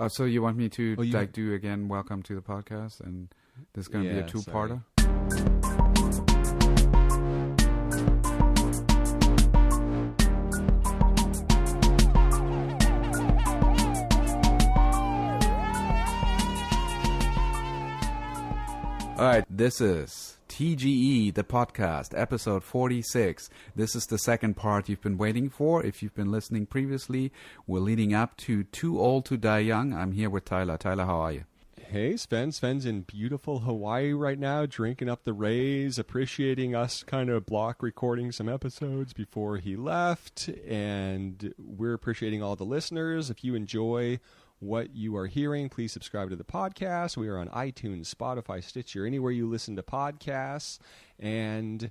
Oh, so you want me to Oh, do again? Welcome to the podcast, and this is going to be a two-parter. All right, this is TGE, the podcast, episode 46. This is the second part you've been waiting for. If you've been listening previously, we're leading up to Too Old to Die Young. I'm here with Tyler. Tyler, how are you? Hey, Sven. Sven's in beautiful Hawaii right now, drinking up the rays, appreciating us kind of block recording some episodes before he left. And we're appreciating all the listeners. If you enjoy what you are hearing, please subscribe to the podcast. We are on iTunes, Spotify, Stitcher, anywhere you listen to podcasts. And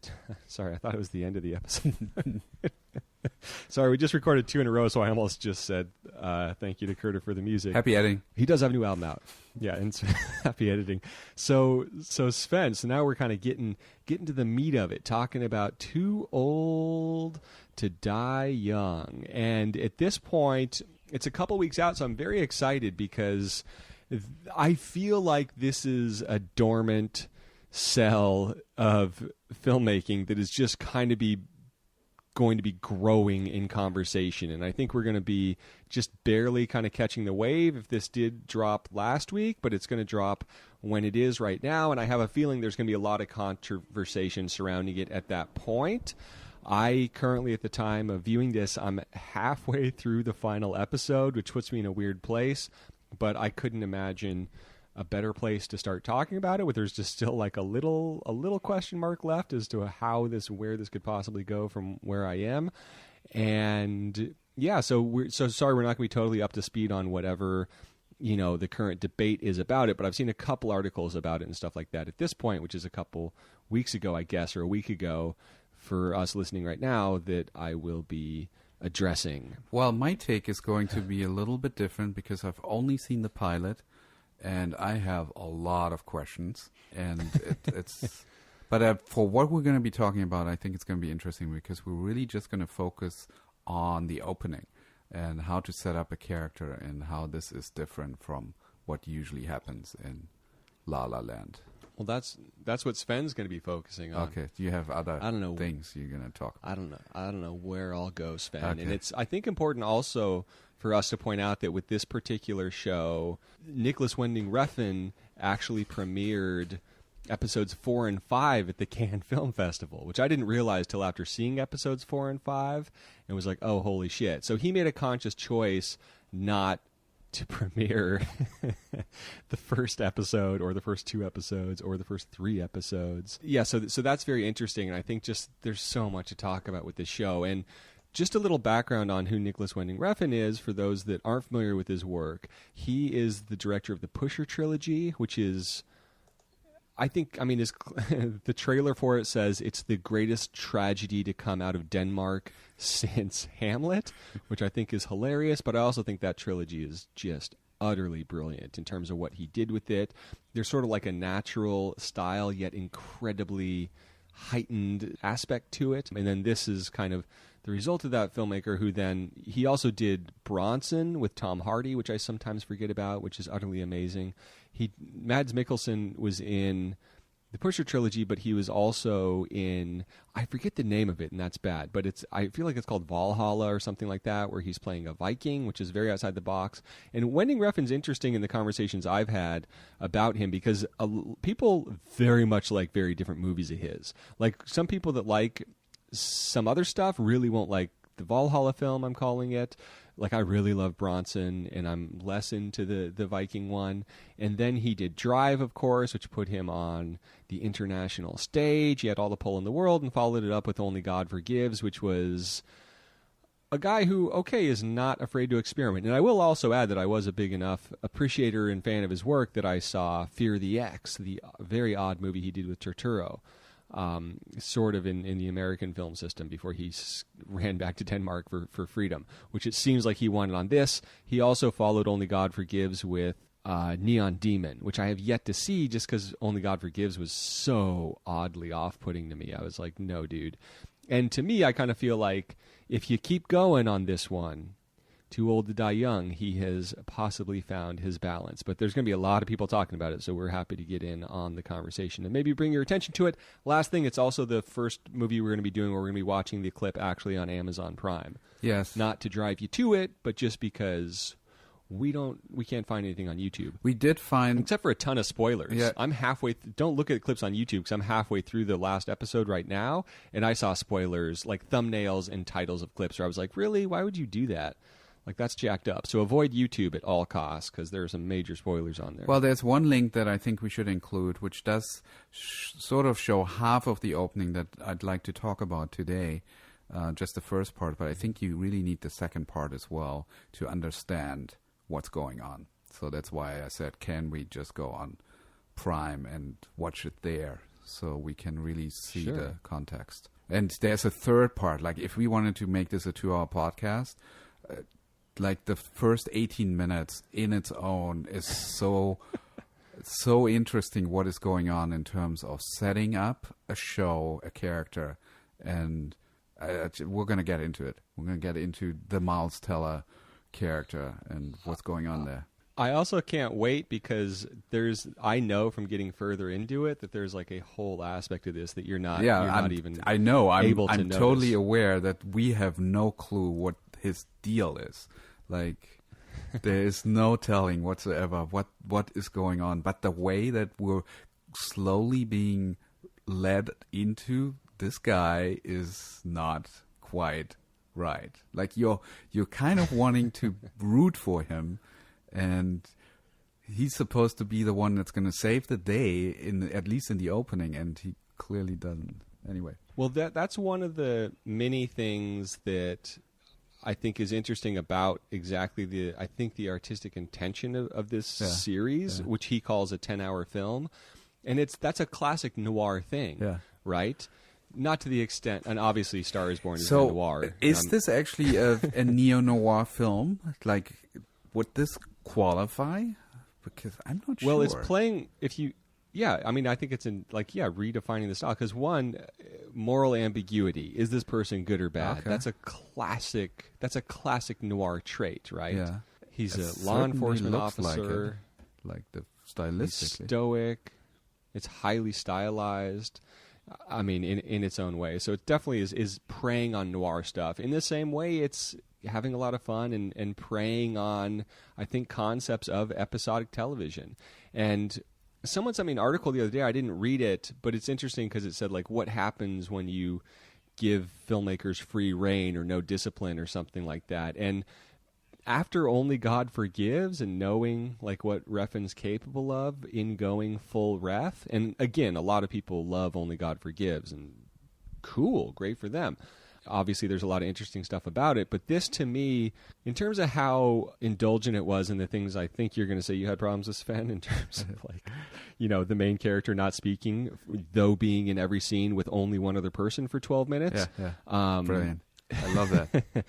sorry, I thought it was the end of the episode. Sorry, we just recorded 2 in a row, so I almost just said thank you to Curtis for the music. Happy editing. He does have a new album out. Yeah, and happy editing. So Sven, so now we're kind of getting to the meat of it, talking about Too Old to Die Young. And at this point, it's a couple weeks out, so I'm very excited because I feel like this is a dormant cell of filmmaking that is just kind of going to be growing in conversation. And I think we're going to be just barely kind of catching the wave if this did drop last week, but it's going to drop when it is right now. And I have a feeling there's going to be a lot of conversation surrounding it at that point. I currently, at the time of viewing this, I'm halfway through the final episode, which puts me in a weird place, but I couldn't imagine a better place to start talking about it, where there's just still like a little question mark left as to where this could possibly go from where I am. And yeah, so sorry we're not going to be totally up to speed on whatever, the current debate is about it, but I've seen a couple articles about it and stuff like that at this point, which is a couple weeks ago, I guess, or a week ago for us listening right now, that I will be addressing. Well, my take is going to be a little bit different because I've only seen the pilot, and I have a lot of questions. And but for what we're going to be talking about, I think it's going to be interesting because we're really just going to focus on the opening and how to set up a character and how this is different from what usually happens in La La Land. Well, that's what Sven's going to be focusing on. Okay. Do you have other things you're going to talk about? I don't know where I'll go, Sven. Okay. And it's, I think, important also for us to point out that with this particular show, Nicholas Winding Refn actually premiered episodes 4 and 5 at the Cannes Film Festival, which I didn't realize till after seeing episodes 4 and 5, and was like, oh, holy shit. So he made a conscious choice not to premiere the first episode or the first 2 episodes or the first 3 episodes. Yeah, so that's very interesting, and I think just there's so much to talk about with this show. And just a little background on who Nicholas Winding Refn is for those that aren't familiar with his work. He is the director of the Pusher trilogy, which is, the trailer for it says it's the greatest tragedy to come out of Denmark since Hamlet, which I think is hilarious, but I also think that trilogy is just utterly brilliant in terms of what he did with it. There's sort of like a natural style, yet incredibly heightened aspect to it. And then this is kind of the result of that filmmaker, who then, he also did Bronson with Tom Hardy, which I sometimes forget about, which is utterly amazing. Mads Mikkelsen was in the Pusher trilogy, but he was also in, I forget the name of it, and that's bad, but I feel like it's called Valhalla or something like that, where he's playing a Viking, which is very outside the box. And Winding Refn's interesting in the conversations I've had about him, because people very much like very different movies of his. Like, some people that like some other stuff really won't like the Valhalla film, I'm calling it. Like, I really love Bronson, and I'm less into the Viking one. And then he did Drive, of course, which put him on the international stage. He had all the pull in the world, and followed it up with Only God Forgives, which was a guy who, is not afraid to experiment. And I will also add that I was a big enough appreciator and fan of his work that I saw Fear the X, the very odd movie he did with Turturro, sort of in the American film system before he ran back to Denmark for freedom, which it seems like he wanted on this. He also followed Only God Forgives with Neon Demon, which I have yet to see, just because Only God Forgives was so oddly off-putting to me. I was like, no, dude. And to me, I kind of feel like if you keep going on this one, Too Old to Die Young, he has possibly found his balance. But there's going to be a lot of people talking about it, so we're happy to get in on the conversation and maybe bring your attention to it. Last thing, it's also the first movie we're going to be doing where we're going to be watching the clip actually on Amazon Prime. Yes. Not to drive you to it, but just because we can't find anything on YouTube. We did find... Except for a ton of spoilers. Yeah. I'm halfway... don't look at clips on YouTube because I'm halfway through the last episode right now, and I saw spoilers, like thumbnails and titles of clips where I was like, really? Why would you do that? Like, that's jacked up. So avoid YouTube at all costs because there are some major spoilers on there. Well, there's one link that I think we should include, which does sort of show half of the opening that I'd like to talk about today, just the first part. But I think you really need the second part as well to understand what's going on. So that's why I said, can we just go on Prime and watch it there so we can really see the context? And there's a third part. Like, if we wanted to make this a 2-hour podcast... like the first 18 minutes in its own is so interesting what is going on in terms of setting up a show, a character, and we're going to get into it. We're going to get into the Miles Teller character and what's going on there. I also can't wait because I know from getting further into it that there's like a whole aspect of this that you're not even I know. able to I'm notice. totally aware that we have no clue what his deal is. Like, there is no telling whatsoever what is going on. But the way that we're slowly being led into this guy is not quite right. Like, you're kind of wanting to root for him, and he's supposed to be the one that's going to save the day, at least in the opening, and he clearly doesn't. Anyway. Well, that's one of the many things that I think is interesting about exactly the artistic intention of this series, which he calls a 10-hour film. And that's a classic noir thing, right? Not to the extent, and obviously Star is Born is a noir. Is this actually a neo-noir film? Like, would this qualify? Because I'm not sure. Well, it's playing, I mean, I think it's redefining the style. Because one, moral ambiguity. Is this person good or bad? Okay. That's a classic noir trait, right? Yeah. He's a law enforcement officer. Like the stylistically. He's stoic. It's highly stylized. I mean, in its own way. So it definitely is preying on noir stuff. In the same way, it's having a lot of fun and preying on, I think, concepts of episodic television. And someone sent me an article the other day. I didn't read it, but it's interesting because it said, like, what happens when you give filmmakers free reign or no discipline or something like that. And after Only God Forgives and knowing like what Refn's capable of in going full ref, and again, a lot of people love Only God Forgives, and cool, great for them. Obviously, there's a lot of interesting stuff about it, but this to me, in terms of how indulgent it was and the things I think you're going to say you had problems with, Sven, in terms of like, the main character not speaking, though being in every scene with only one other person for 12 minutes. Yeah. Brilliant. I love that.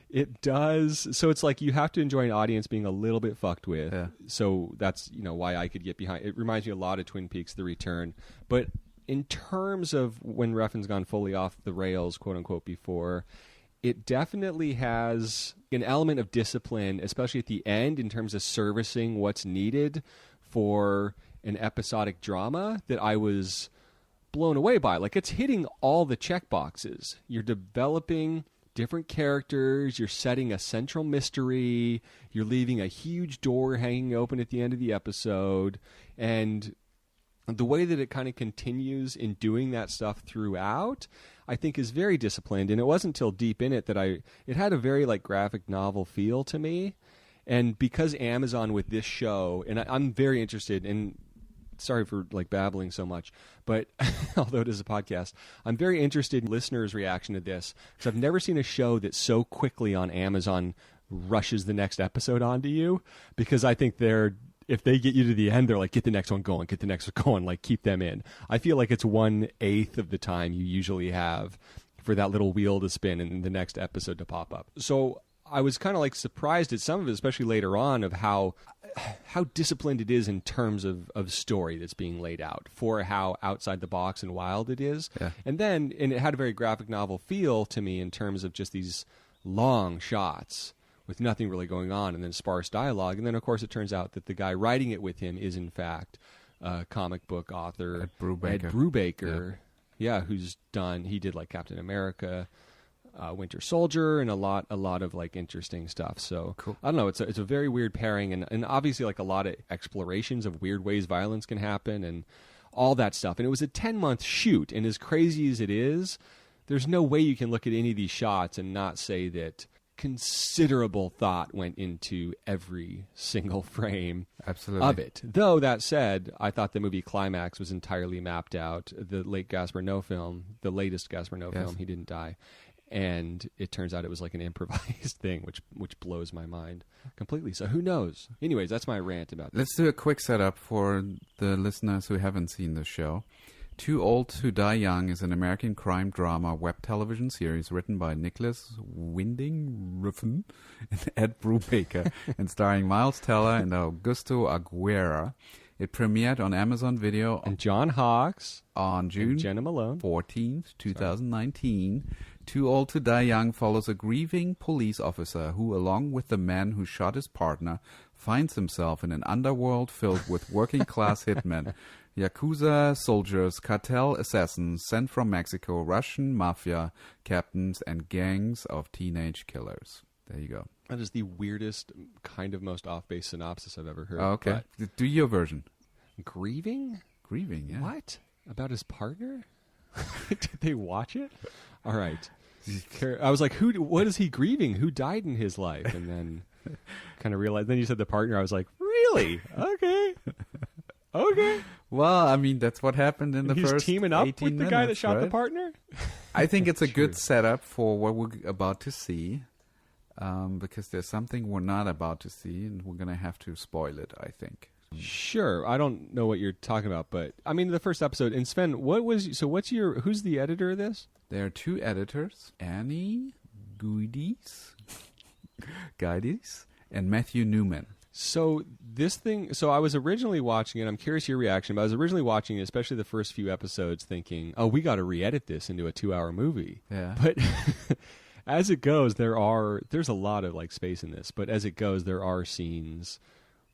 It does. So it's like you have to enjoy an audience being a little bit fucked with. Yeah. So that's, why I could get behind. It reminds me a lot of Twin Peaks: The Return. But in terms of when Refn's gone fully off the rails, quote unquote, before, it definitely has an element of discipline, especially at the end in terms of servicing what's needed for an episodic drama that I was blown away by. Like, it's hitting all the check boxes. You're developing different characters, you're setting a central mystery, you're leaving a huge door hanging open at the end of the episode, and the way that it kind of continues in doing that stuff throughout, I think is very disciplined. And it wasn't until deep in it that it had a very like graphic novel feel to me. And because Amazon with this show, and I'm very interested in, sorry for like babbling so much, but although it is a podcast, I'm very interested in listeners' reaction to this, because I've never seen a show that so quickly on Amazon rushes the next episode onto you, because I think if they get you to the end, they're like, get the next one going, like keep them in. I feel like it's 1/8 of the time you usually have for that little wheel to spin and the next episode to pop up. So I was kind of like surprised at some of it, especially later on, of how disciplined it is in terms of story that's being laid out, for how outside the box and wild it is. Yeah. And it had a very graphic novel feel to me in terms of just these long shots with nothing really going on, and then sparse dialogue. And then, of course, it turns out that the guy writing it with him is, in fact, comic book author Ed Brubaker. Ed Brubaker. Yeah, he did like Captain America, Winter Soldier, and a lot of like interesting stuff. So cool. I don't know. It's a very weird pairing, and obviously like a lot of explorations of weird ways violence can happen and all that stuff. And it was a 10-month shoot, and as crazy as it is, there's no way you can look at any of these shots and not say that considerable thought went into every single frame of it. Though, that said, I thought the movie climax was entirely mapped out. The latest Gaspar Noé film, he didn't die. And it turns out it was like an improvised thing, which blows my mind completely. So who knows? Anyways, that's my rant about this. Let's do a quick setup for the listeners who haven't seen the show. Too Old to Die Young is an American crime drama web television series written by Nicholas Winding Refn and Ed Brubaker and starring Miles Teller and Augusto Aguilera. It premiered on Amazon Video and John Hawkes on June Jenna Malone. 14th, 2019. Too Old to Die Young follows a grieving police officer who, along with the man who shot his partner, finds himself in an underworld filled with working-class hitmen, Yakuza soldiers, cartel assassins sent from Mexico, Russian mafia captains, and gangs of teenage killers. There you go. That is the weirdest, kind of most off-base synopsis I've ever heard. Oh, okay. Do your version. Grieving? Grieving, yeah. What? About his partner? Did they watch it? All right. I was like, what is he grieving? Who died in his life? And then kind of realized, then you said the partner. I was like, really? Okay. Okay. Well, I mean, that's what happened in the He's first teaming up 18 with the guy that shot the right? partner? I think it's a good setup for what we're about to see, because there's something we're not about to see, and we're going to have to spoil it, I think. Sure. I don't know what you're talking about, but I mean, the first episode. And Sven, who's the editor of this? There are two editors, Annie Guides, and Matthew Newman. So I was originally watching it. I'm curious your reaction, but I was originally watching it, especially the first few episodes, thinking, "Oh, we got to re-edit this into a 2-hour movie." Yeah. But as it goes, there's a lot of like space in this. But as it goes, there are scenes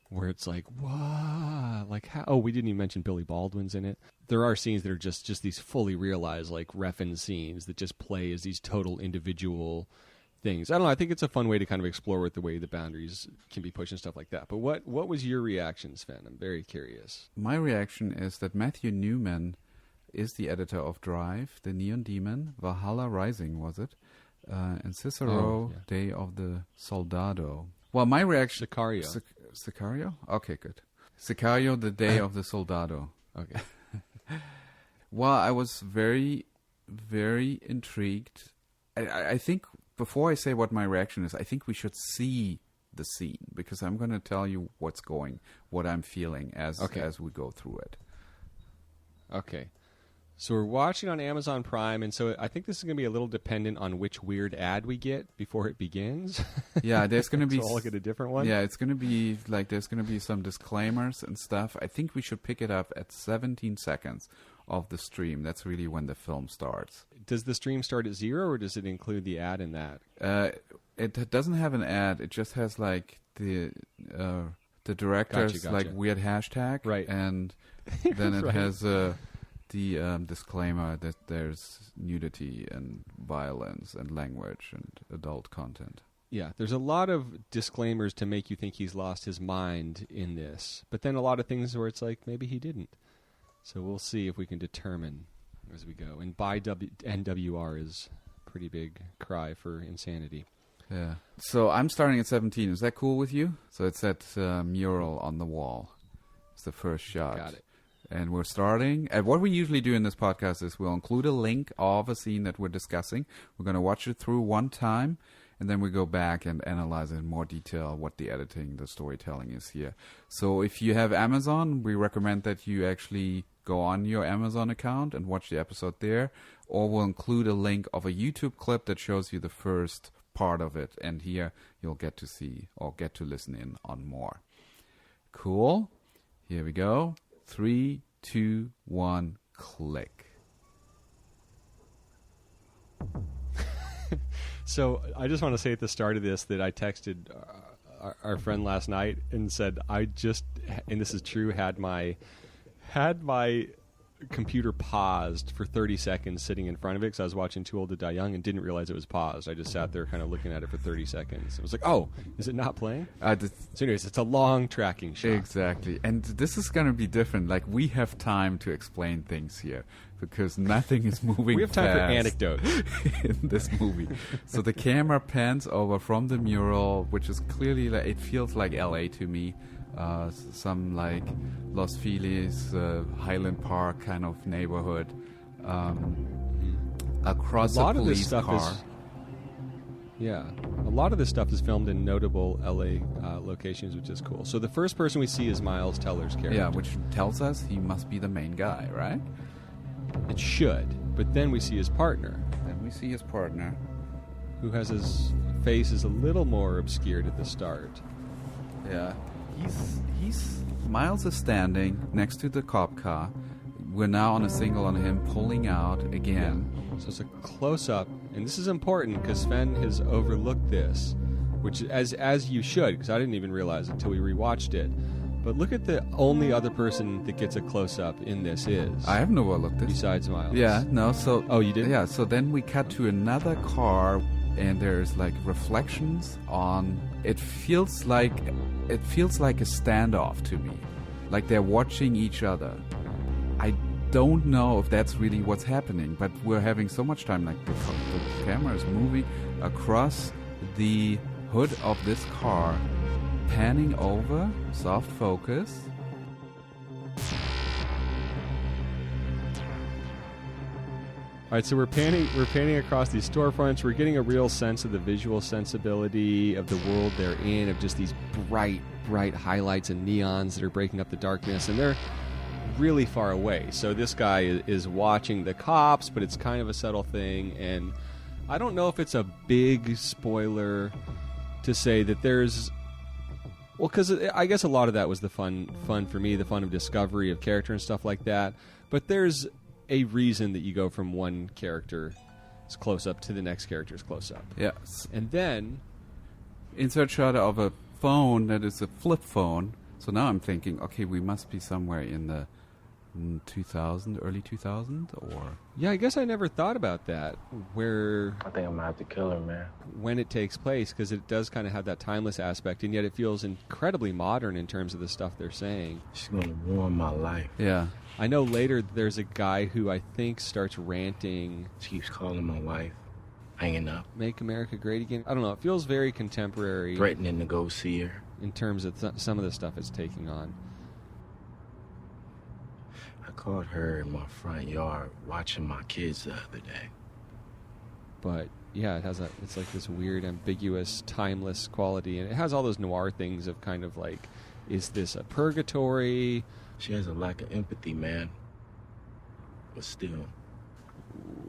where it's like, wow, like how? Oh, we didn't even mention Billy Baldwin's in it. There are scenes that are just these fully realized like reffin scenes that just play as these total individual things. I don't know. I think it's a fun way to kind of explore with the way the boundaries can be pushed and stuff like that. But what was your reaction, Sven? I'm very curious. My reaction is that Matthew Newman is the editor of Drive, The Neon Demon, Valhalla Rising, was it? And Cicero, Day of the Soldado. Well, my reaction... Sicario. Sicario? Okay, good. Sicario, The Day of the Soldado. Okay. Well, I was very, very intrigued. I think... Before I say what my reaction is, I think we should see the scene, because I'm going to tell you what I'm feeling as we go through it. Okay. So we're watching on Amazon Prime, and so I think this is going to be a little dependent on which weird ad we get before it begins. Yeah, there's going to be... So I'll look at a different one? Yeah, it's going to be like there's going to be some disclaimers and stuff. I think we should pick it up at 17 seconds of the stream. That's really when the film starts. Does the stream start at 0, or does it include the ad in that? It doesn't have an ad. It just has like the director's Gotcha. like weird hashtag, right? And then it right. has the disclaimer that there's nudity and violence and language and adult content. Yeah, there's a lot of disclaimers to make you think he's lost his mind in this, but then a lot of things where it's like maybe he didn't. So we'll see if we can determine as we go. And buy NWR is a pretty big cry for insanity. Yeah. So I'm starting at 17. Is that cool with you? So it's that mural on the wall. It's the first shot. Got it. And we're starting. What we usually do in this podcast is we'll include a link of a scene that we're discussing. We're going to watch it through one time, and then we go back and analyze in more detail what the editing, the storytelling is here. So if you have Amazon, we recommend that you actually go on your Amazon account and watch the episode there, or we'll include a link of a YouTube clip that shows you the first part of it, and here you'll get to see or get to listen in on more. Cool. Here we go. 3, 2, 1, click. So I just want to say at the start of this that I texted our friend last night and said and this is true, had my computer paused for 30 seconds sitting in front of it because I was watching Too Old to Die Young and didn't realize it was paused. I just sat there kind of looking at it for 30 seconds. I was like, oh, is it not playing? So anyways, it's a long tracking shot. Exactly. And this is going to be different. Like, we have time to explain things here because nothing is moving We have time for fast anecdotes. in this movie. So the camera pans over from the mural, which is clearly, it feels like LA to me. Some like Los Feliz, Highland Park kind of neighborhood. Across a police car. A lot of this stuff is filmed in notable LA locations, which is cool. So the first person we see is Miles Teller's character. Yeah, which tells us he must be the main guy, right? It should, but then we see his partner. Who has his face is a little more obscured at the start. Yeah. Miles is standing next to the cop car. We're now on a single on him pulling out again. Yeah. So it's a close-up, and this is important because Sven has overlooked this, which as you should, because I didn't even realize it until we rewatched it. But look at the only other person that gets a close-up in this is. I haven't overlooked it. Besides Miles. Yeah, no, so... Oh, you did? Yeah, so then we cut to another car, and there's, like, reflections on... It feels like a standoff to me. Like they're watching each other. I don't know if that's really what's happening, but we're having so much time. Like the camera is moving across the hood of this car, panning over, soft focus. All right, so we're panning across these storefronts. We're getting a real sense of the visual sensibility of the world they're in, of just these bright highlights and neons that are breaking up the darkness, and they're really far away. So this guy is watching the cops, but it's kind of a subtle thing, and I don't know if it's a big spoiler to say that there's... Well, because I guess a lot of that was the fun for me, the fun of discovery of character and stuff like that, but there's a reason that you go from one character's close-up to the next character's close-up. Yes. And then... Insert shot of a phone that is a flip phone. So now I'm thinking, okay, we must be somewhere in the 2000, early 2000, or... Yeah, I guess I never thought about that, where... I think I'm going to have to kill her, man. When it takes place, because it does kind of have that timeless aspect, and yet it feels incredibly modern in terms of the stuff they're saying. She's going to ruin my life. Yeah. I know later there's a guy who I think starts ranting. She keeps calling my wife, hanging up. Make America Great Again. I don't know. It feels very contemporary. Threatening to go see her. In terms of some of the stuff it's taking on. I caught her in my front yard watching my kids the other day. But yeah, it's like this weird, ambiguous, timeless quality, and it has all those noir things of kind of like, is this a purgatory? She has a lack of empathy, man. But still.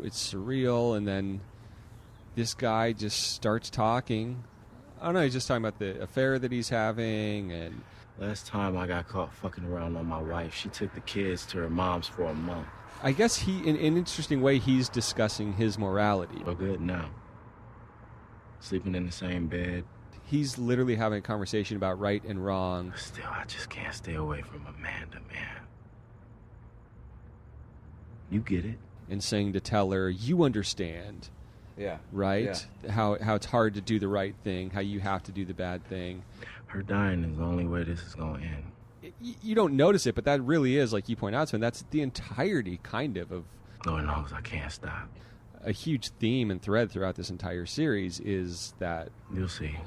It's surreal, and then this guy just starts talking. I don't know, he's just talking about the affair that he's having, and... Last time I got caught fucking around on my wife, she took the kids to her mom's for a month. I guess in an interesting way, he's discussing his morality. We're good now. Sleeping in the same bed. He's literally having a conversation about right and wrong. Still, I just can't stay away from Amanda, man. You get it. And saying to Teller, you understand. Yeah. Right? Yeah. How it's hard to do the right thing, how you have to do the bad thing. Her dying is the only way this is going to end. You don't notice it, but that really is, like you point out, Sven, that's the entirety, kind of Lord knows I can't stop. A huge theme and thread throughout this entire series is that... You'll see.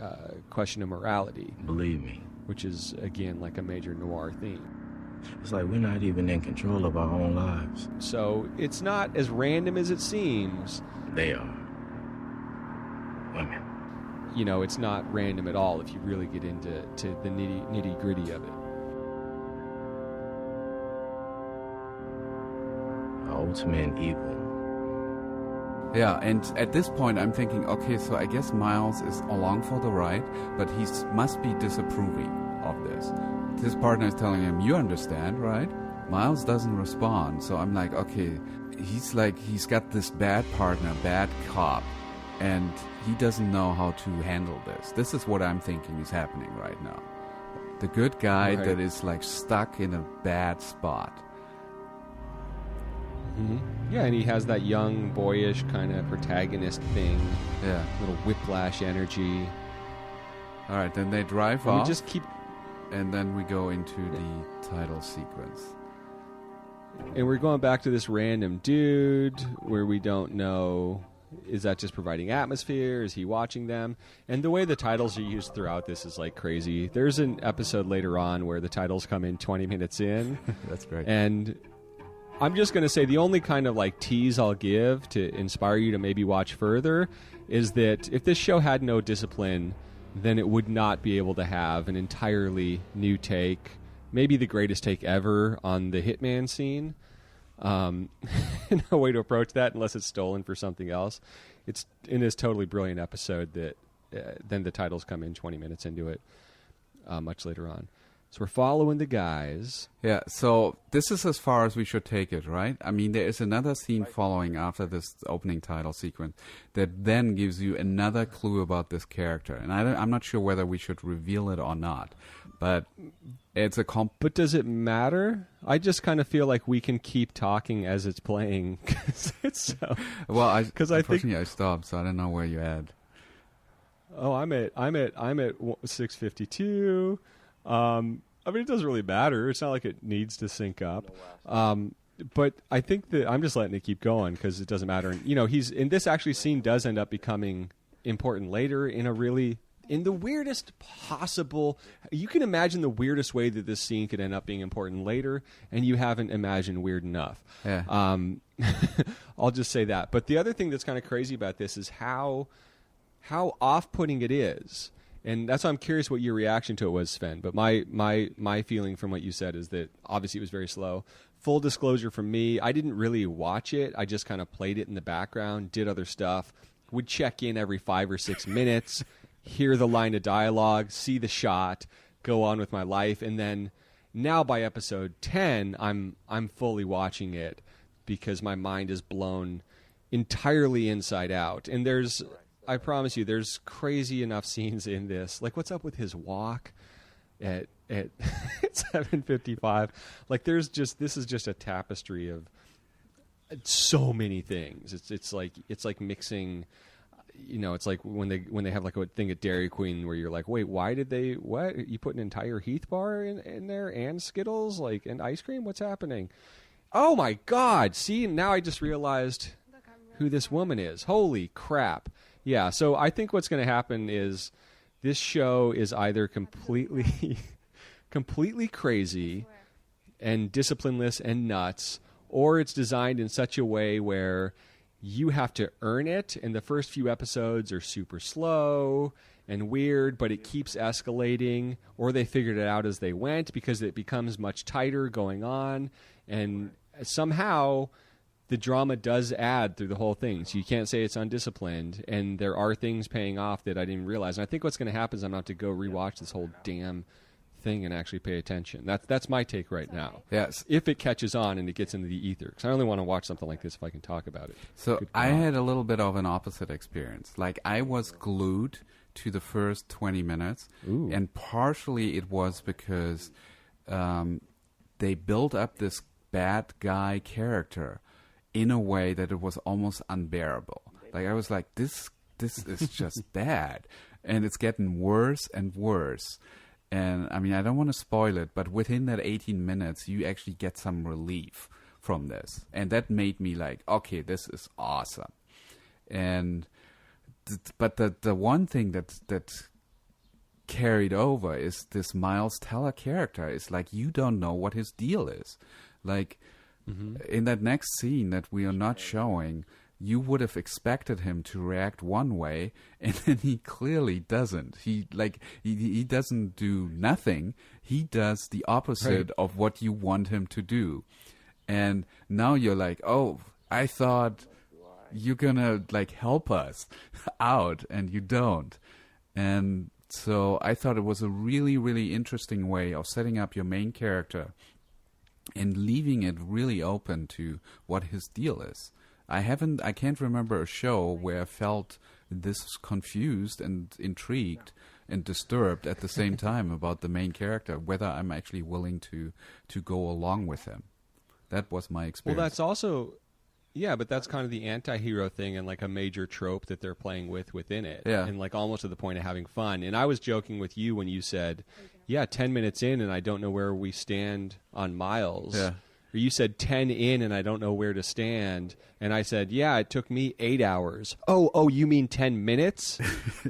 Question of morality. Believe me. Which is, again, like a major noir theme. It's like we're not even in control of our own lives. So it's not as random as it seems. They are. Women. You know, it's not random at all if you really get into the nitty-gritty of it. Ultimate evil. Yeah, and at this point I'm thinking, okay, so I guess Miles is along for the ride, but he must be disapproving of this. His partner is telling him, you understand, right? Miles doesn't respond, so I'm like, okay, he's got this bad partner, bad cop, and he doesn't know how to handle this. This is what I'm thinking is happening right now. The good guy that is like stuck in a bad spot. Mm-hmm. Yeah, and he has that young, boyish kind of protagonist thing. Yeah. Little whiplash energy. All right, then they drive And off. we just keep... And then we go into the title sequence. And we're going back to this random dude where we don't know, is that just providing atmosphere? Is he watching them? And the way the titles are used throughout this is like crazy. There's an episode later on where the titles come in 20 minutes in. That's great. And I'm just going to say the only kind of like tease I'll give to inspire you to maybe watch further is that if this show had no discipline, then it would not be able to have an entirely new take, maybe the greatest take ever on the Hitman scene. No way to approach that unless it's stolen for something else. It's in this totally brilliant episode that then the titles come in 20 minutes into it much later on. So we're following the guys. Yeah, so this is as far as we should take it, right? I mean, there is another scene following after this opening title sequence that then gives you another clue about this character. And I'm not sure whether we should reveal it or not, but it's a But does it matter? I just kind of feel like we can keep talking as it's playing. Cause it's so... Well, unfortunately I stopped, so I don't know where you're at. Oh, I'm at 6:52. I mean, it doesn't really matter. It's not like it needs to sync up. But I think that I'm just letting it keep going because it doesn't matter. And, you know, this actually scene does end up becoming important later in the weirdest possible. You can imagine the weirdest way that this scene could end up being important later, and you haven't imagined weird enough. Yeah. I'll just say that. But the other thing that's kind of crazy about this is how off-putting it is. And that's why I'm curious what your reaction to it was, Sven. But my feeling from what you said is that obviously it was very slow. Full disclosure from me, I didn't really watch it. I just kind of played it in the background, did other stuff, would check in every 5 or 6 minutes, hear the line of dialogue, see the shot, go on with my life. And then now by episode 10, I'm fully watching it because my mind is blown entirely inside out. And I promise you, there's crazy enough scenes in this. Like, what's up with his walk at 7:55? Like, this is just a tapestry of so many things. It's like mixing. You know, it's like when they have like a thing at Dairy Queen where you're like, wait, why did they? What, you put an entire Heath bar in there and Skittles, like, and ice cream? What's happening? Oh my God! See, now I just realized who this woman is. Holy crap! Yeah, so I think what's going to happen is this show is either completely crazy and disciplineless and nuts, or it's designed in such a way where you have to earn it, and the first few episodes are super slow and weird, but it keeps escalating, or they figured it out as they went because it becomes much tighter going on, and somehow the drama does add through the whole thing. So you can't say it's undisciplined, and there are things paying off that I didn't realize. And I think what's going to happen is I'm going to have to go rewatch this whole damn thing and actually pay attention. That's my take right now. Yes. If it catches on and it gets into the ether. Because I only want to watch something like this if I can talk about it. So I had a little bit of an opposite experience. Like, I was glued to the first 20 minutes. Ooh. And partially it was because they built up this bad guy character in a way that it was almost unbearable. Like, I was like, this is just bad. And it's getting worse and worse. And, I mean, I don't want to spoil it, but within that 18 minutes, you actually get some relief from this. And that made me like, okay, this is awesome. And, but the one thing that carried over is this Miles Teller character. It's like, you don't know what his deal is. Like, in that next scene that we are not showing, you would have expected him to react one way, and then he clearly doesn't. He doesn't do nothing. He does the opposite of what you want him to do. And now you're like, oh, I thought you're gonna like help us out, and you don't. And so I thought it was a really, really interesting way of setting up your main character and leaving it really open to what his deal is. I can't remember a show where I felt this confused and intrigued and disturbed at the same time about the main character, whether I'm actually willing to go along with him. That was my experience. Well, that's also, yeah, but that's kind of the anti-hero thing and like a major trope that they're playing within it. Yeah. And like almost to the point of having fun. And I was joking with you when you said, yeah, 10 minutes in and I don't know where we stand on Miles. Yeah. Or you said 10 in and I don't know where to stand. And I said, yeah, it took me 8 hours. Oh, you mean 10 minutes?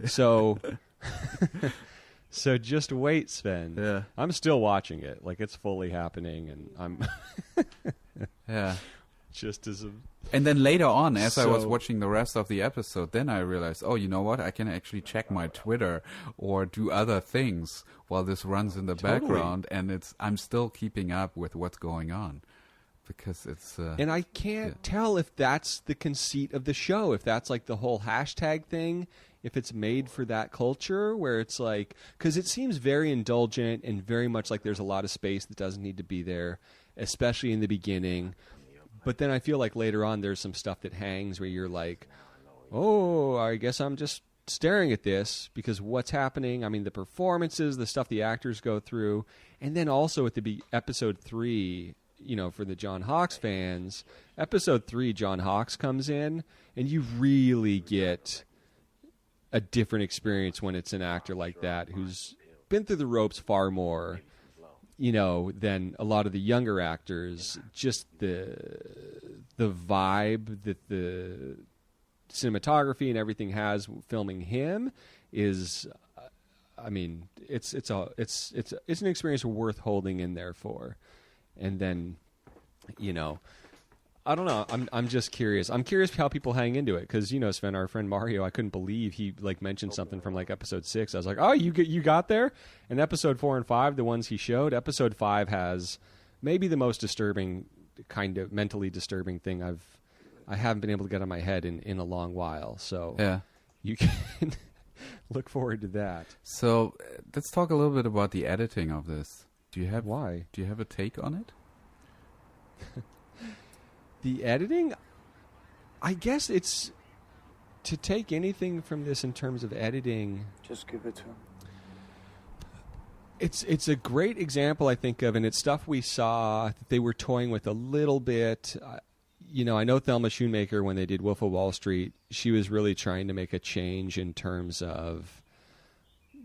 So... So just wait, Sven. Yeah. I'm still watching it. Like, it's fully happening, and I'm Yeah. just as a... And then later on, as I was watching the rest of the episode, then I realized, oh, you know what? I can actually check my Twitter or do other things while this runs in the background, and I'm still keeping up with what's going on. Because it's... and I can't tell if that's the conceit of the show, if that's like the whole hashtag thing, if it's made for that culture where it's like... Because it seems very indulgent and very much like there's a lot of space that doesn't need to be there, especially in the beginning. But then I feel like later on there's some stuff that hangs where you're like, oh, I guess I'm just staring at this because what's happening? I mean, the performances, the stuff the actors go through, and then also at the episode 3... You know, for the John Hawkes fans, episode 3, John Hawkes comes in, and you really get a different experience when it's an actor like that who's been through the ropes far more, you know, than a lot of the younger actors. Just the vibe that the cinematography and everything has filming him is, I mean, it's an experience worth holding in there for. And then, you know, I don't know. I'm just curious. I'm curious how people hang into it because, you know, Sven, our friend Mario, I couldn't believe he like mentioned something from like episode 6. I was like, oh, you got there? And episode 4 and 5, the ones he showed, episode 5 has maybe the most disturbing, kind of mentally disturbing thing I haven't been able to get on my head in a long while. So yeah, you can look forward to that. So let's talk a little bit about the editing of this. Do you have a take on it? The editing, I guess it's to take anything from this in terms of editing. Just give it to him. It's a great example, I think, of, and it's stuff we saw that they were toying with a little bit. You know, I know Thelma Schoonmaker, when they did Wolf of Wall Street, she was really trying to make a change in terms of,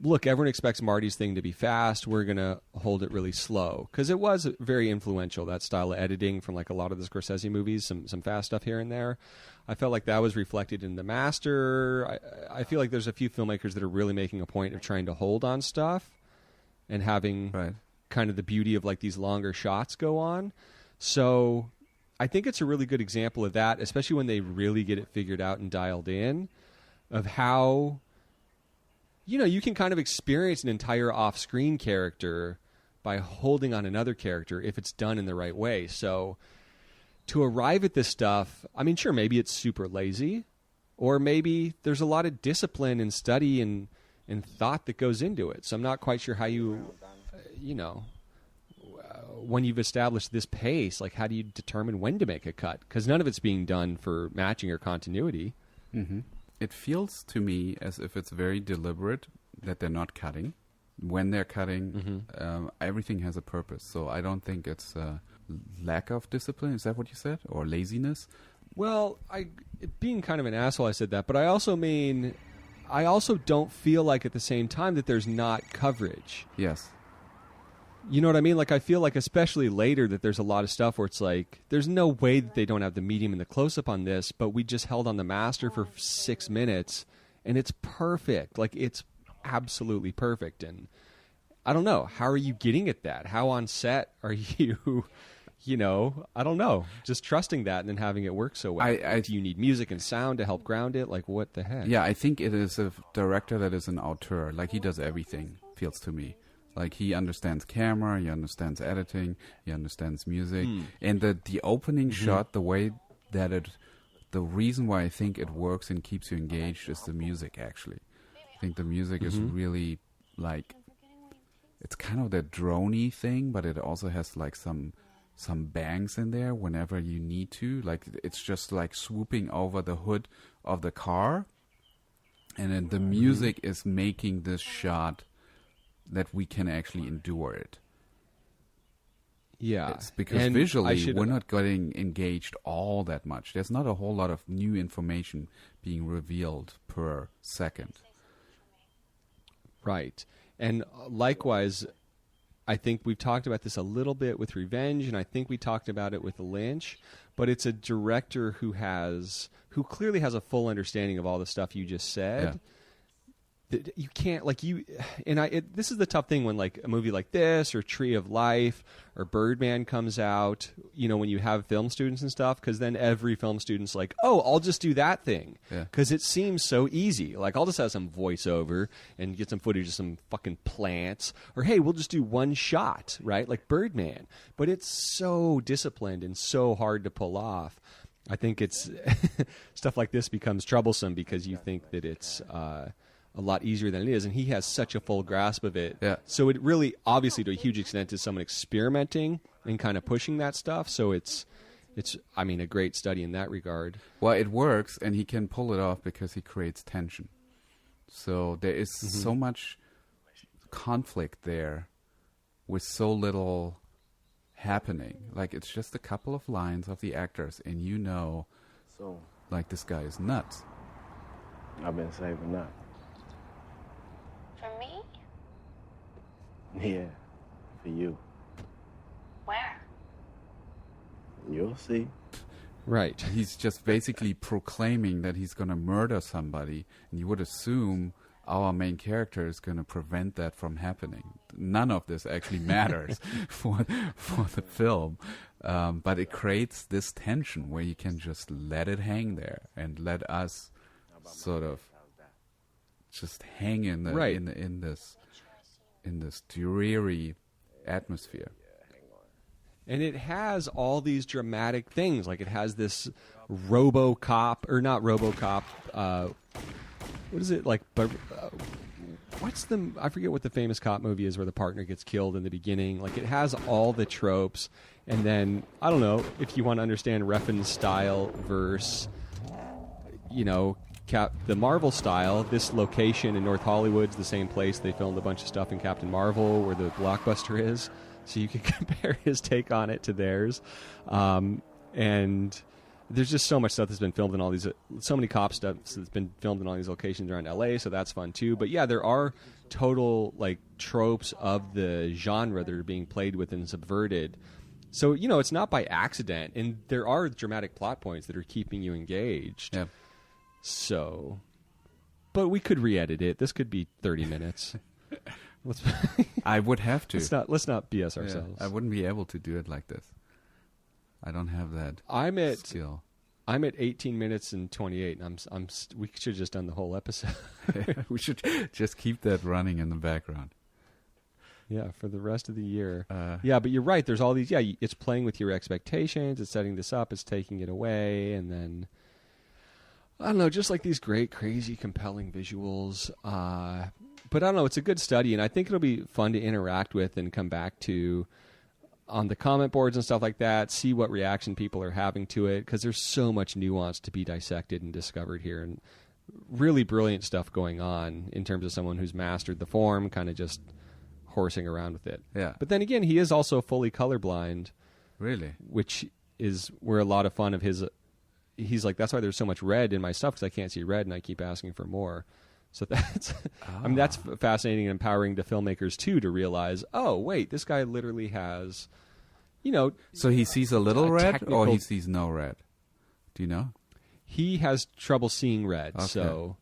look, everyone expects Marty's thing to be fast. We're going to hold it really slow. Because it was very influential, that style of editing from like a lot of the Scorsese movies, some fast stuff here and there. I felt like that was reflected in The Master. I feel like there's a few filmmakers that are really making a point of trying to hold on stuff and having kind of the beauty of like these longer shots go on. So I think it's a really good example of that, especially when they really get it figured out and dialed in, of how... You know, you can kind of experience an entire off-screen character by holding on another character if it's done in the right way. So to arrive at this stuff, I mean, sure, maybe it's super lazy, or maybe there's a lot of discipline and study and thought that goes into it. So I'm not quite sure how you, you know, when you've established this pace, like how do you determine when to make a cut? Because none of it's being done for matching or continuity. Mm-hmm. It feels to me as if it's very deliberate that they're not cutting. When they're cutting, everything has a purpose. So I don't think it's a lack of discipline. Is that what you said? Or laziness? Well, being kind of an asshole, I said that. But I also mean, I also don't feel like at the same time that there's not coverage. Yes. You know what I mean? Like, I feel like especially later that there's a lot of stuff where it's like, there's no way that they don't have the medium and the close-up on this, but we just held on the master for 6 minutes, and it's perfect. Like, it's absolutely perfect. And I don't know. How are you getting at that? How on set are you, you know, I don't know. Just trusting that and then having it work so well. Do you need music and sound to help ground it? Like, what the heck? Yeah, I think it is a director that is an auteur. Like, he does everything, feels to me. Like, he understands camera, he understands editing, he understands music. And the opening shot, the way that the reason why I think it works and keeps you engaged is the music, actually. I think the music is really, like, it's kind of that droney thing, but it also has, like, some bangs in there whenever you need to. Like, it's just, like, swooping over the hood of the car. And then the music is making this shot that we can actually endure it. Yeah. It's because And visually we're not getting engaged all that much. There's not a whole lot of new information being revealed per second. Right. And likewise, I think we've talked about this a little bit with Revenge, and I think we talked about it with Lynch, but it's a director who clearly has a full understanding of all the stuff you just said. That you can't, this is the tough thing when like a movie like this or Tree of Life or Birdman comes out, when you have film students and stuff, because then every film student's like, oh, I'll just do that thing. Because it seems so easy. Like, I'll just have some voiceover and get some footage of some fucking plants. Or, hey, we'll just do one shot, right? Like Birdman. But it's so disciplined and so hard to pull off. I think it's stuff like this becomes troublesome because you think that it's a lot easier than it is, and he has such a full grasp of it. Yeah. So it really, obviously, to a huge extent, is someone experimenting and kind of pushing that stuff. So it's a great study in that regard. Well, it works, and he can pull it off because he creates tension. So there is so much conflict there with so little happening. Like, it's just a couple of lines of the actors, and So, like, this guy is nuts. I've been saving up. For me? Yeah, for you. Where? You'll see. Right. He's just basically proclaiming that he's going to murder somebody, and you would assume our main character is going to prevent that from happening. None of this actually matters for the film, but it creates this tension where you can just let it hang there and let us sort of just hang in the in this dreary atmosphere. And it has all these dramatic things. Like, it has this RoboCop, or not RoboCop, what is it, like, I forget what the famous cop movie is where the partner gets killed in the beginning. Like, it has all the tropes, and then, I don't know, if you want to understand Refn's style versus, the Marvel style, this location in North Hollywood's the same place they filmed a bunch of stuff in Captain Marvel where the Blockbuster is. So you can compare his take on it to theirs. And there's just so much stuff that's been filmed in all these, so many cop stuff that's been filmed in all these locations around LA, so that's fun too. But yeah, there are total like tropes of the genre that are being played with and subverted. So, it's not by accident, and there are dramatic plot points that are keeping you engaged. Yeah. So, but we could re-edit it. This could be 30 minutes. I would have to. Let's not BS ourselves. I wouldn't be able to do it like this. I don't have that skill. I'm at 18 minutes and 28, and we should have just done the whole episode. We should just keep that running in the background. Yeah, for the rest of the year. Yeah, but you're right. There's all these. Yeah, it's playing with your expectations. It's setting this up. It's taking it away, and then I don't know, just like these great, crazy, compelling visuals. But I don't know. It's a good study, and I think it'll be fun to interact with and come back to on the comment boards and stuff like that. See what reaction people are having to it, because there's so much nuance to be dissected and discovered here, and really brilliant stuff going on in terms of someone who's mastered the form, kind of just horsing around with it. Yeah. But then again, he is also fully colorblind. Really? Which is where a lot of fun of his... He's like, that's why there's so much red in my stuff, because I can't see red and I keep asking for more. So that's... I mean, that's fascinating and empowering to filmmakers, too, to realize, oh, wait, this guy literally has, So he sees a little red or he sees no red? Do you know? He has trouble seeing red, Okay. so...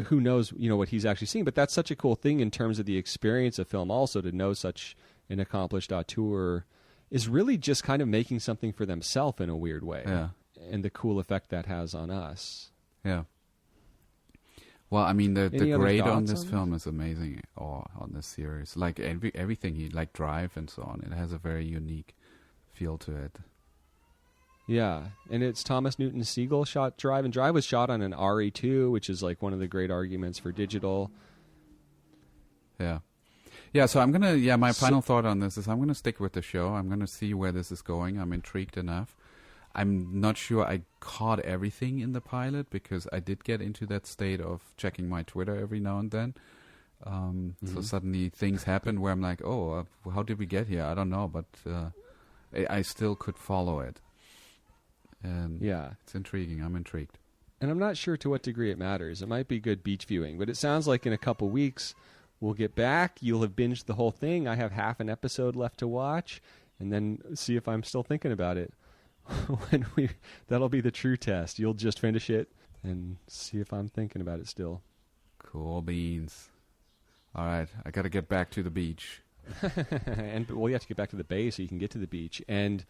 Who knows, what he's actually seeing. But that's such a cool thing in terms of the experience of film also, to know such an accomplished auteur is really just kind of making something for themselves in a weird way. Yeah. And the cool effect that has on us. Yeah. Well, I mean, the Any other grade on thoughts this on film is amazing, or on this series. Like everything, he like Drive and so on. It has a very unique feel to it. Yeah, and it's Thomas Newton Segal shot Drive, and Drive was shot on an RE2, which is like one of the great arguments for digital. Yeah. Yeah, so I'm going to, my final thought on this is I'm going to stick with the show. I'm going to see where this is going. I'm intrigued enough. I'm not sure I caught everything in the pilot because I did get into that state of checking my Twitter every now and then. So suddenly things happen where I'm like, oh, how did we get here? I don't know, but I still could follow it. And it's intriguing. I'm intrigued. And I'm not sure to what degree it matters. It might be good beach viewing, but it sounds like in a couple weeks we'll get back. You'll have binged the whole thing. I have half an episode left to watch, and then see if I'm still thinking about it. That'll be the true test. You'll just finish it and see if I'm thinking about it still. Cool beans. All right, I got to get back to the beach. You have to get back to the bay so you can get to the beach. And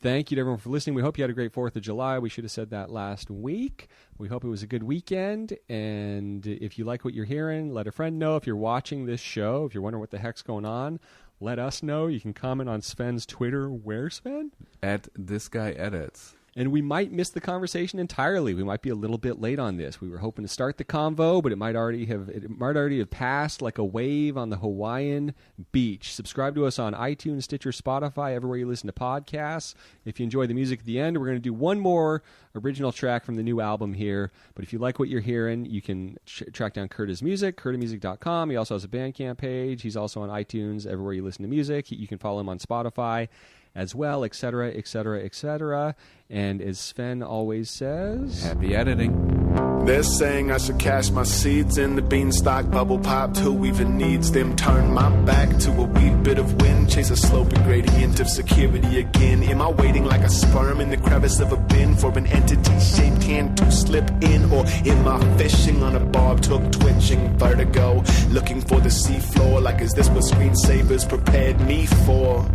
thank you to everyone for listening. We hope you had a great 4th of July. We should have said that last week. We hope it was a good weekend. And if you like what you're hearing, let a friend know. If you're watching this show, if you're wondering what the heck's going on, let us know. You can comment on Sven's Twitter. Where, Sven? At This Guy Edits. And we might miss the conversation entirely. We might be a little bit late on this. We were hoping to start the convo, but it might already have passed like a wave on the Hawaiian beach. Subscribe to us on iTunes, Stitcher, Spotify, everywhere you listen to podcasts. If you enjoy the music at the end, we're going to do one more original track from the new album here. But if you like what you're hearing, you can track down Curtis Music, curtismusic.com. He also has a Bandcamp page. He's also on iTunes, everywhere you listen to music. You can follow him on Spotify as well, etc., etc., etc. And as Sven always says, happy editing. They're saying I should cash my seeds in the beanstalk bubble pop. Who even needs them? Turn my back to a wee bit of wind. Chase a sloping gradient of security again. Am I waiting like a sperm in the crevice of a bin for an entity-shaped hand to slip in? Or am I fishing on a barbed hook, twitching vertigo, looking for the seafloor? Like, is this what screensavers prepared me for?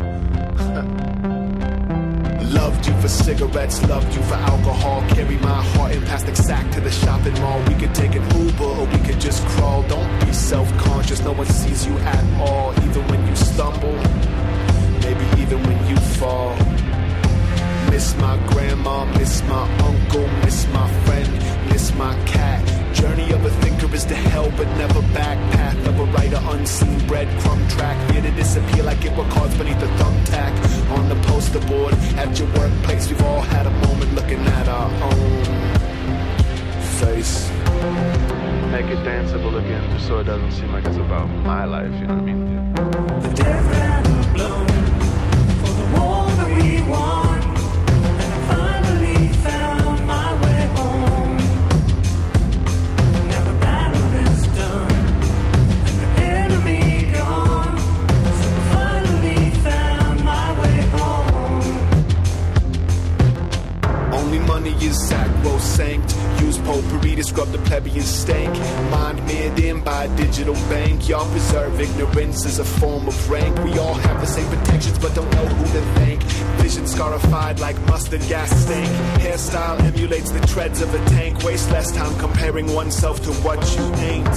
Loved you for cigarettes, loved you for alcohol. Carry my heart in plastic sack to the shopping mall. We could take an Uber or we could just crawl. Don't be self-conscious, no one sees you at all. Even when you stumble, maybe even when you fall. Miss my grandma, miss my uncle, miss my friend, miss my cat. Journey of a thinker is to hell but never back. Path of a writer, unseen breadcrumb track. Here to disappear like it were cards beneath a thumbtack. On the poster board, at your workplace, we've all had a moment looking at our own face. Make it danceable again, just so it doesn't seem like it's about my life, you know what I mean? The death rattle blown for the war that we won. And I finally found my way home. Now the battle is done and the enemy gone. So I finally found my way home. Only money is sacrosanct. Use potpourri to scrub the plebeian stank. Mind mirrored in by a digital bank. Y'all preserve ignorance as a form of rank. We all have the same protections but don't know who to thank. Vision scarified like mustard gas stank. Hairstyle emulates the treads of a tank. Waste less time comparing oneself to what you ain't.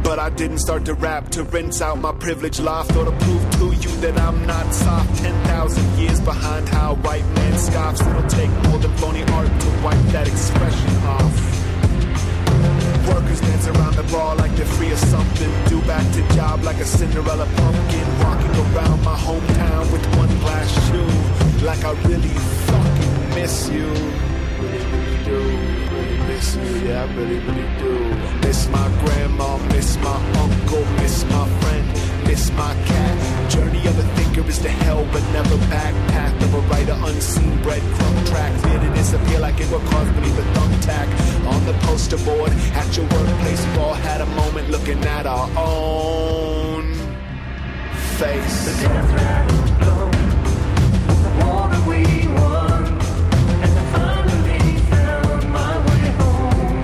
But I didn't start to rap to rinse out my privileged life, or to prove to you that I'm not soft. 10,000 years behind how a white man scoffs. It'll take more than phony art to wipe that expression off. Workers dance around the bar like they're free or something. Do back to job like a Cinderella pumpkin. Walking around my hometown with one glass shoe. Like I really fucking miss you. Really, really do. Miss you, yeah, I really, really do. Miss my grandma, miss my uncle, miss my friend, miss my cat. Journey of a thinker is to hell but never back. Path of a writer, unseen breadcrumb track. Fear to disappear like it were carved beneath a thumbtack. On the poster board, at your workplace, we've all had a moment looking at our own face. The death rattle blown, the war that we won. And I finally found my way home.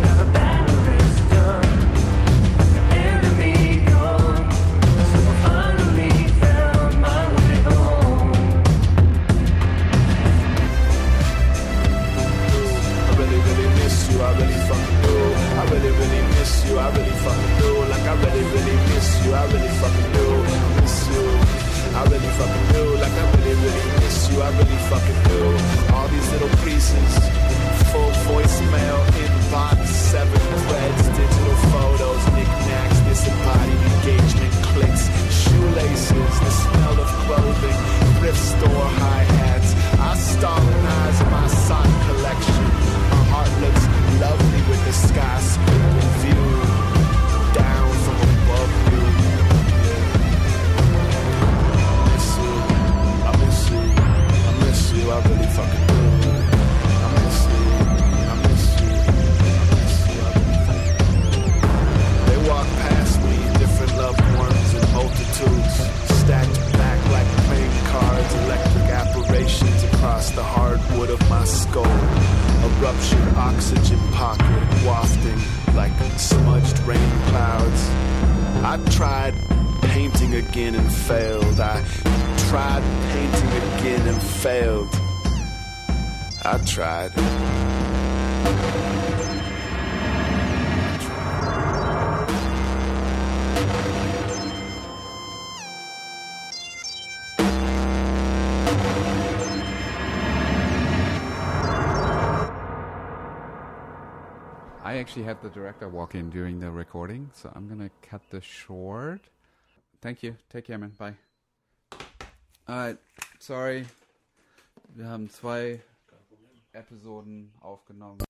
Now the battle is done, the enemy gone. So I finally found my way home. I really, really miss you, I really fucking do. I really, really miss you, I really fucking do. Like I really, really miss you, I really fucking do. Miss you, I really fucking do. Like I really, really miss you, I really fucking do. All these little creases, full voicemail, inbox, 7 threads, digital photos, knickknacks, disembodied engagement clicks, shoelaces, the smell of clothing, thrift I tried painting again and failed. I tried painting again and failed. I tried. I actually had the director walk in during the recording, so I'm gonna cut this short. Thank you. Take care, man. Bye. Alright, sorry. Wir haben 2 Episoden aufgenommen.